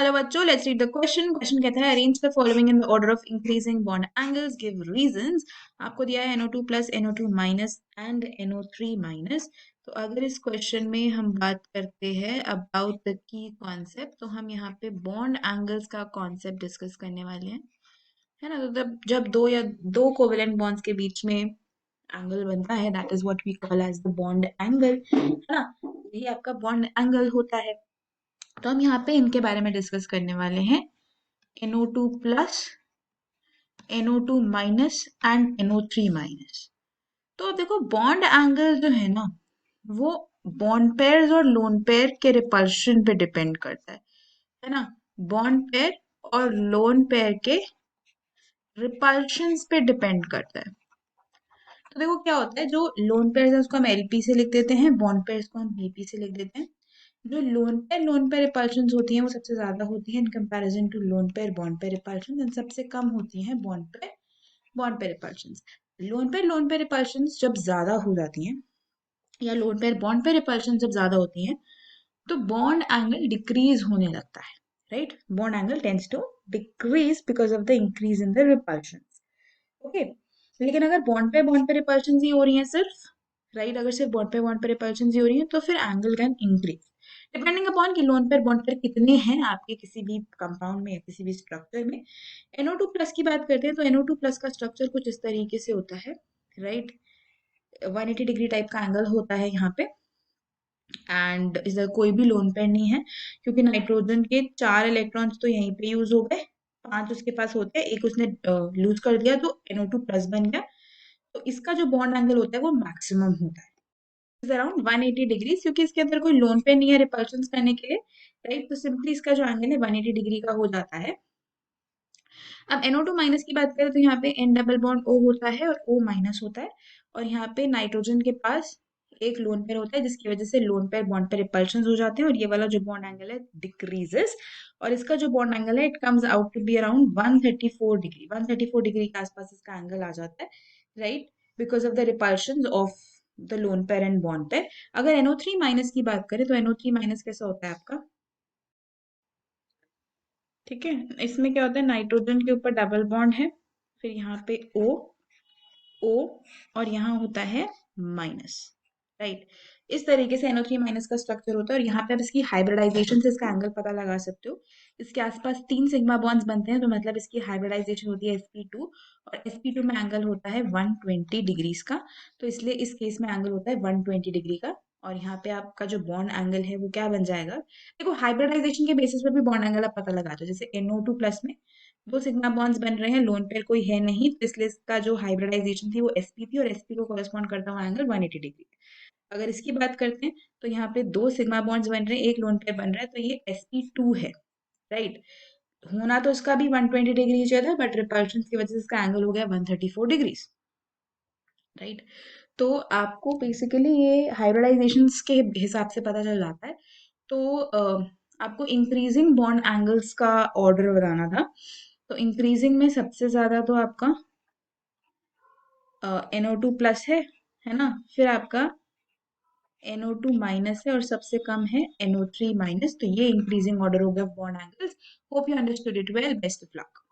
Hello बच्चों, let's read the question. Question कहता है arrange the following in the order of increasing bond angles, give reasons. आपको दिया है NO2 plus, NO2 minus and NO3 minus. तो अगर इस क्वेश्चन में हम बात करते हैं अबाउट द की कॉन्सेप्ट, तो हम यहाँ पे बॉन्ड एंगल्स का कॉन्सेप्ट डिस्कस करने वाले हैं, है ना। तो जब दो या दो कोवेलेंट बॉन्ड्स के बीच में एंगल बनता है, that is what we call as the bond angle, है ना। यही आपका बॉन्ड एंगल होता है। तो हम यहाँ पे इनके बारे में डिस्कस करने वाले हैं, NO2 plus, NO2 minus and NO3 minus. तो अब देखो, बॉन्ड एंगल जो है ना, वो बॉन्ड पेयर्स और लोन पेयर के रिपल्शन पे डिपेंड करता है ना। बॉन्ड पेयर और लोन पेयर के रिपल्शंस पे डिपेंड करता है। तो देखो क्या होता है, जो लोन पेयर्स है उसको हम LP से लिख देते हैं, बॉन्ड पेयर्स को हम BP से लिख देते हैं। जो लोन पेयर रिपल्शंस होती हैं वो सबसे ज्यादा होती हैं in comparison to lone pair bond pair repulsions, and सबसे कम होती हैं bond pair repulsions. Lone pair repulsions जब ज्यादा हो जाती हैं, या lone pair bond pair repulsions जब ज्यादा होती हैं, तो बॉन्ड एंगल डिक्रीज होने लगता है, right. Bond angle tends to decrease because of the increase in the repulsions. Okay, लेकिन अगर बॉन्ड पे रिपल्शन ही हो रही है सिर्फ, राइट, अगर सिर्फ बॉन्ड पे रिपल्शन ही हो रही है, तो फिर angle can increase depending upon कि लोन पेयर बॉन्ड पेयर कितने हैं आपके किसी भी कंपाउंड में या किसी भी स्ट्रक्चर में। NO2 प्लस की बात करते हैं तो NO2 प्लस का स्ट्रक्चर कुछ इस तरीके से होता है, राइट। 180 डिग्री टाइप का एंगल होता है यहाँ पे, एंड इधर कोई भी लोन पेयर नहीं है, क्योंकि नाइट्रोजन के 4 इलेक्ट्रॉन्स तो यहीं पे यूज हो गए, 5 उसके पास होते हैं, एक उसने लूज कर दिया तो NO2 प्लस बन गया। तो इसका जो बॉन्ड एंगल होता है वो मैक्सिमम होता है, इज अराउंड 180 डिग्री, क्योंकि इसके अंदर कोई लोन पेयर नहीं है रिपल्शन करने के लिए, राइट। तो सिंपली इसका जो एंगल है 180 डिग्री का हो जाता है। अब NO2 माइनस की बात करें तो यहाँ पे N डबल बॉन्ड O होता है और O माइनस होता है, और यहाँ पे नाइट्रोजन के पास एक लोन पेयर होता है, जिसकी वजह से लोन पेयर बॉन्ड पे रिपल्शन हो जाते हैं, और ये वाला जो बॉन्ड एंगल है डिक्रीजेस, और इसका जो बॉन्ड एंगल है it comes out to be around 134 degree. 134 degree के आसपास इसका एंगल आ जाता है, right, because of the repulsion of the lone pair and bond pair. अगर NO3 माइनस की बात करें तो NO3 माइनस कैसा होता है आपका, ठीक है। इसमें क्या होता है, नाइट्रोजन के ऊपर डबल बॉन्ड है, फिर यहाँ पे O, और यहाँ होता है माइनस, राइट। इस तरीके से NO3 माइनस का स्ट्रक्चर होता है, और यहाँ पे आप इसकी हाइब्रिडाइजेशन से इसका एंगल पता लगा सकते हो। इसके आसपास 3 सिग्मा बॉन्ड्स बनते हैं, तो मतलब इसकी हाइब्रिडाइजेशन होती है sp2, और sp2 में एंगल होता है 120 डिग्रीज का, तो इसलिए इस केस में एंगल होता है 120 डिग्री का। और यहाँ पे आपका जो बॉन्ड एंगल है वो क्या बन जाएगा, देखो हाइब्रिडाइजेशन के बेसिस पे भी बॉन्ड एंगल आप पता लगाते हो। जैसे NO2 प्लस में 2 सिग्मा बॉन्ड्स बन रहे हैं, लोन पेयर कोई है नहीं, तो इसलिए इसका जो हाइब्रिडाइजेशन थी वो sp थी, और sp को कॉरेस्पॉन्ड करता हुआ एंगल 180 डिग्री। अगर इसकी बात करते हैं तो यहाँ पे 2 सिग्मा बॉन्ड्स बन रहे हैं, एक लोन पेयर बन रहा है, तो ये sp2 है, राइट। होना तो इसका भी 120 डिग्री चाहिए था, बट रिपल्शन की वजह से इसका एंगल हो गया 134 डिग्री, राइट। तो आपको बेसिकली ये हाइब्रिडाइजेशन के हिसाब से पता चल जाता है। तो आपको इंक्रीजिंग बॉन्ड एंगल्स का ऑर्डर बताना था। तो इंक्रीजिंग में सबसे ज्यादा तो आपका NO2 प्लस है ना, फिर आपका NO2 माइनस है, और सबसे कम है NO3 माइनस। तो ये इंक्रीजिंग ऑर्डर हो गया bond angles. Hope you understood it well, best of luck.